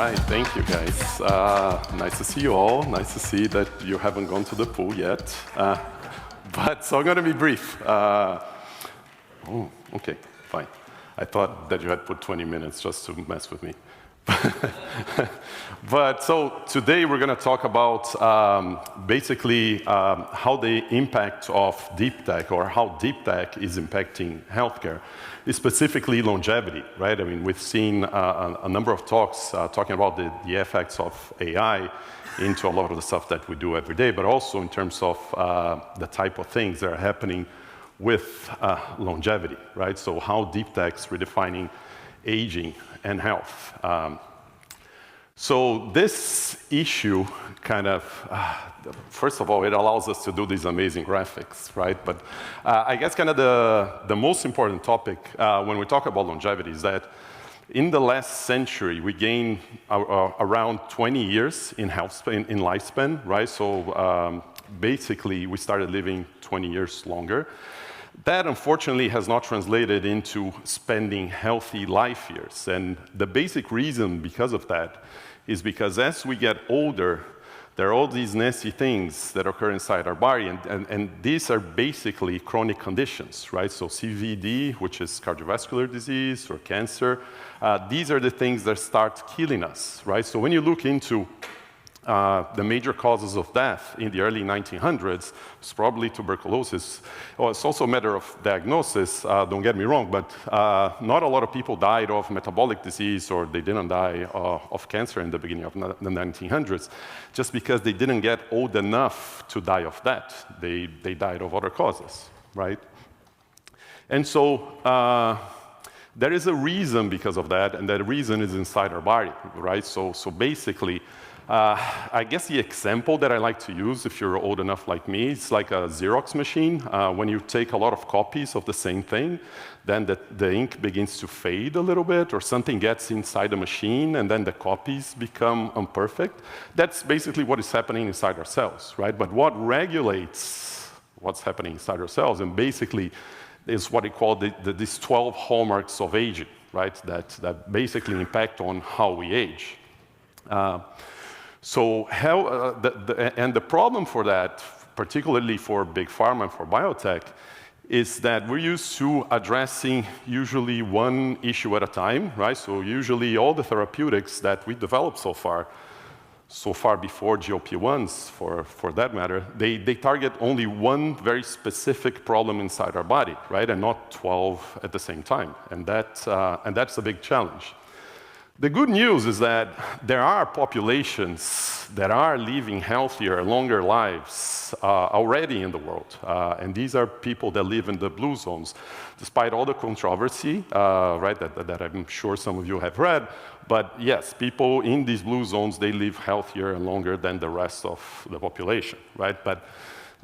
right, thank you guys. Nice to see you all. Nice to see that you haven't gone to the pool yet. So I'm going to be brief. Okay, fine. I thought that you had put 20 minutes just to mess with me. So today we're going to talk about basically how the impact of deep tech, or how deep tech is impacting healthcare, is specifically longevity, right? I mean, we've seen a number of talks talking about the effects of AI into a lot of the stuff that we do every day, but also in terms of the type of things that are happening with longevity, right? So how deep tech's redefining aging and health. So this issue kind of, first of all, it allows us to do these amazing graphics, right? But I guess kind of the most important topic when we talk about longevity is that in the last century, we gained around 20 years in lifespan, right? So basically, we started living 20 years longer. That, unfortunately, has not translated into spending healthy life years. And the basic reason because of that is because as we get older, there are all these nasty things that occur inside our body, and these are basically chronic conditions, right? So CVD, which is cardiovascular disease or cancer, these are the things that start killing us, right? So when you look into the major causes of death in the early 1900s, it's probably tuberculosis. Well, it's also a matter of diagnosis, don't get me wrong, but not a lot of people died of metabolic disease, or they didn't die of cancer in the beginning of the 1900s, just because they didn't get old enough to die of that. They died of other causes, right? And so there is a reason because of that, and that reason is inside our body, right? So basically, I guess the example that I like to use, if you're old enough like me, it's like a Xerox machine. When you take a lot of copies of the same thing, then the ink begins to fade a little bit, or something gets inside the machine, and then the copies become imperfect. That's basically what is happening inside our cells, right? But what regulates what's happening inside our cells, and basically is what they call these 12 hallmarks of aging, right? That basically impact on how we age. So and the problem for that, particularly for big pharma and for biotech, is that we're used to addressing usually one issue at a time, right? So usually all the therapeutics that we developed so far before GLP-1s, for that matter, they target only one very specific problem inside our body, right? And not 12 at the same time. And that's a big challenge. The good news is that there are populations that are living healthier, longer lives already in the world. And these are people that live in the blue zones, despite all the controversy, right, that I'm sure some of you have read. But yes, people in these blue zones, they live healthier and longer than the rest of the population, right? But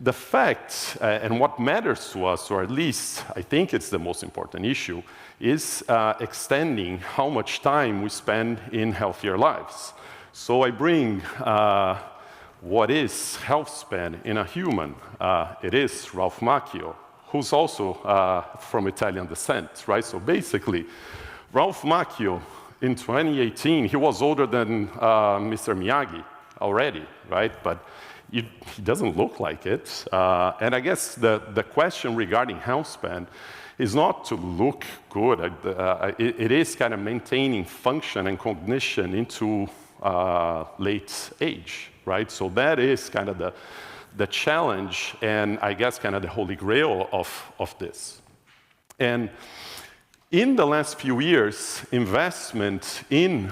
the fact, and what matters to us, or at least I think it's the most important issue, is extending how much time we spend in healthier lives. So I bring what is health span in a human. It is Ralph Macchio, who's also from Italian descent, right? So basically, Ralph Macchio, in 2018, he was older than Mr. Miyagi already, right? But he doesn't look like it. And I guess the question regarding health span is not to look good. It is kind of maintaining function and cognition into late age, right? So that is kind of the challenge, and I guess kind of the holy grail of this. And in the last few years, investment in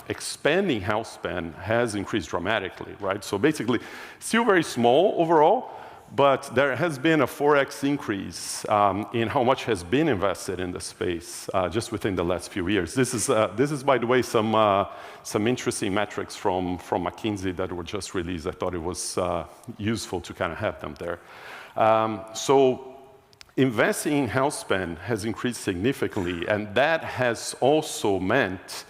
expanding health span has increased dramatically, right? So basically, still very small overall, but there has been a 4x increase in how much has been invested in the space just within the last few years. This is, by the way, some interesting metrics from McKinsey that were just released. I thought it was useful to kind of have them there. So investing in health span has increased significantly, and that has also meant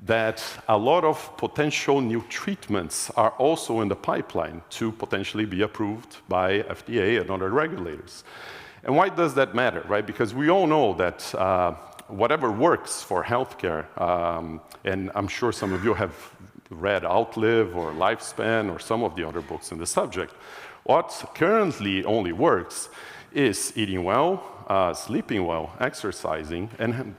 that a lot of potential new treatments are also in the pipeline to potentially be approved by FDA and other regulators. And why does that matter, right? Because we all know that whatever works for healthcare, and I'm sure some of you have read Outlive or Lifespan or some of the other books in the subject, what currently only works is eating well, sleeping well, exercising, and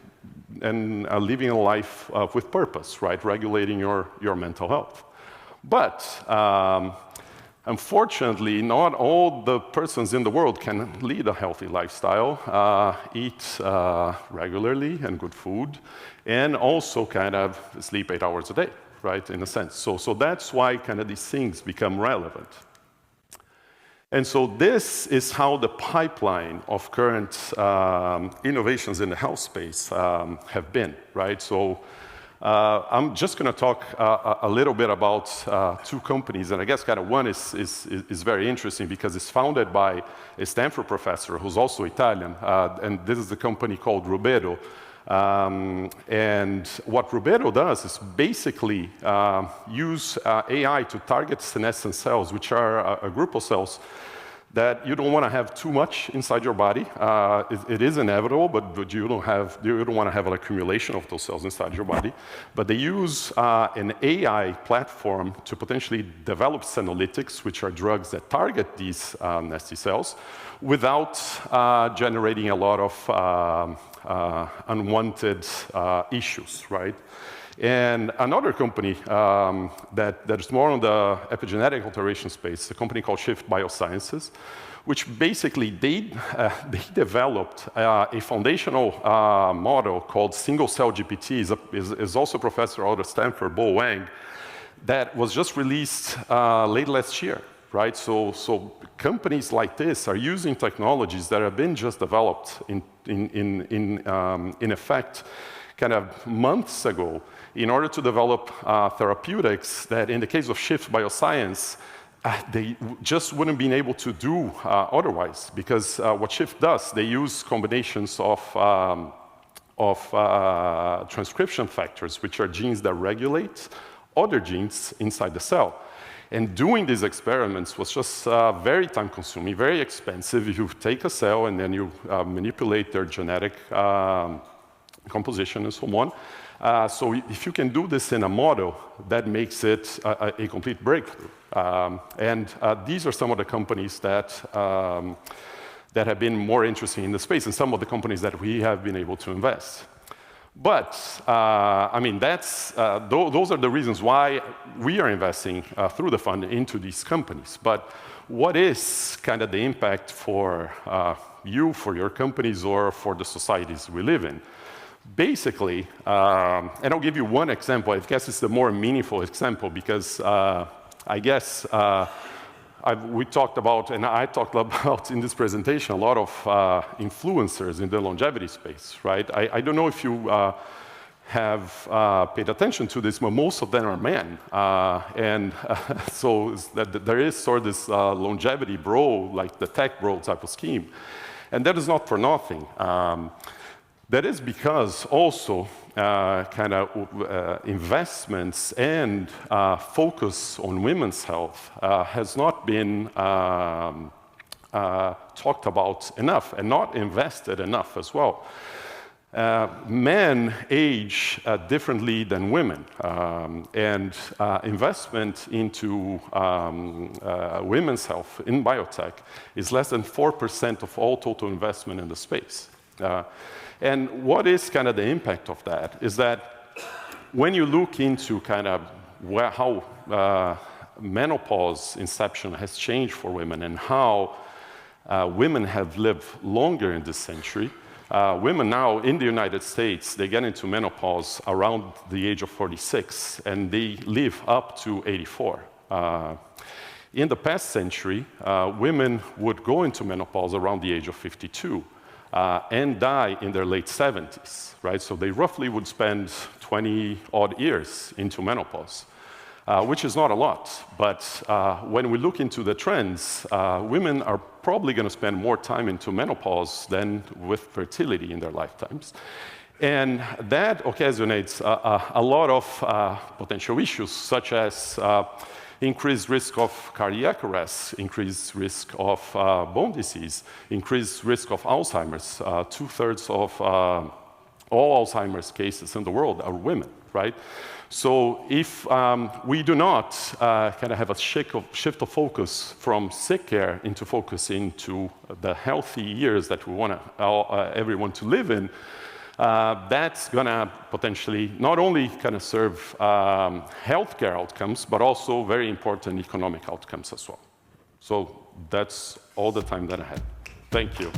living a life with purpose, right? Regulating your mental health. But unfortunately, not all the persons in the world can lead a healthy lifestyle, eat regularly and good food, and also kind of sleep 8 hours a day, right, in a sense. So that's why kind of these things become relevant. And so this is how the pipeline of current innovations in the health space have been, right? So I'm just going to talk a little bit about two companies, and I guess kind of one is very interesting because it's founded by a Stanford professor who's also Italian, and this is a company called Rubedo. And what Rubedo does is basically use AI to target senescent cells, which are a group of cells that you don't want to have too much inside your body. It is inevitable, but you don't want to have an accumulation of those cells inside your body. But they use an AI platform to potentially develop senolytics, which are drugs that target these nasty cells, without generating a lot of unwanted issues, right? And another company that is more on the epigenetic alteration space, a company called Shift Biosciences, which basically they developed a foundational model called single-cell GPT. Is also a professor out of Stanford, Bo Wang, that was just released late last year, right? So companies like this are using technologies that have been just developed in effect kind of months ago in order to develop therapeutics that, in the case of Shift Bioscience, they just wouldn't been able to do otherwise, because what Shift does, they use combinations of transcription factors, which are genes that regulate other genes inside the cell. And doing these experiments was just very time-consuming, very expensive. You take a cell and then you manipulate their genetic composition and so on. So if you can do this in a model, that makes it a complete breakthrough. And these are some of the companies that have been more interesting in the space, and some of the companies that we have been able to invest. But, I mean, those are the reasons why we are investing through the fund into these companies. But what is kind of the impact for you, for your companies, or for the societies we live in? Basically, and I'll give you one example. I guess it's the more meaningful example because I guess we talked about, and I talked about in this presentation, a lot of influencers in the longevity space, right? I don't know if you have paid attention to this, but most of them are men. So there is sort of this longevity bro, like the tech bro type of scheme. And that is not for nothing. That is because also kind of investments and focus on women's health has not been talked about enough and not invested enough as well. Men age differently than women, and investment into women's health in biotech is less than 4% of all total investment in the space. And what is kind of the impact of that is that when you look into kind of how menopause inception has changed for women and how women have lived longer in this century, women now in the United States, they get into menopause around the age of 46, and they live up to 84. In the past century, women would go into menopause around the age of 52. And die in their late 70s, right? So they roughly would spend 20-odd years into menopause, which is not a lot. But when we look into the trends, women are probably going to spend more time into menopause than with fertility in their lifetimes. And that occasionates a lot of potential issues, such as increased risk of cardiac arrest, increased risk of bone disease, increased risk of Alzheimer's. 2/3 all Alzheimer's cases in the world are women, right? So if we do not kind of have a shift of focus from sick care into focusing to the healthy years that we want everyone to live in, that's going to potentially not only kind of serve healthcare outcomes, but also very important economic outcomes as well. So that's all the time that I had. Thank you.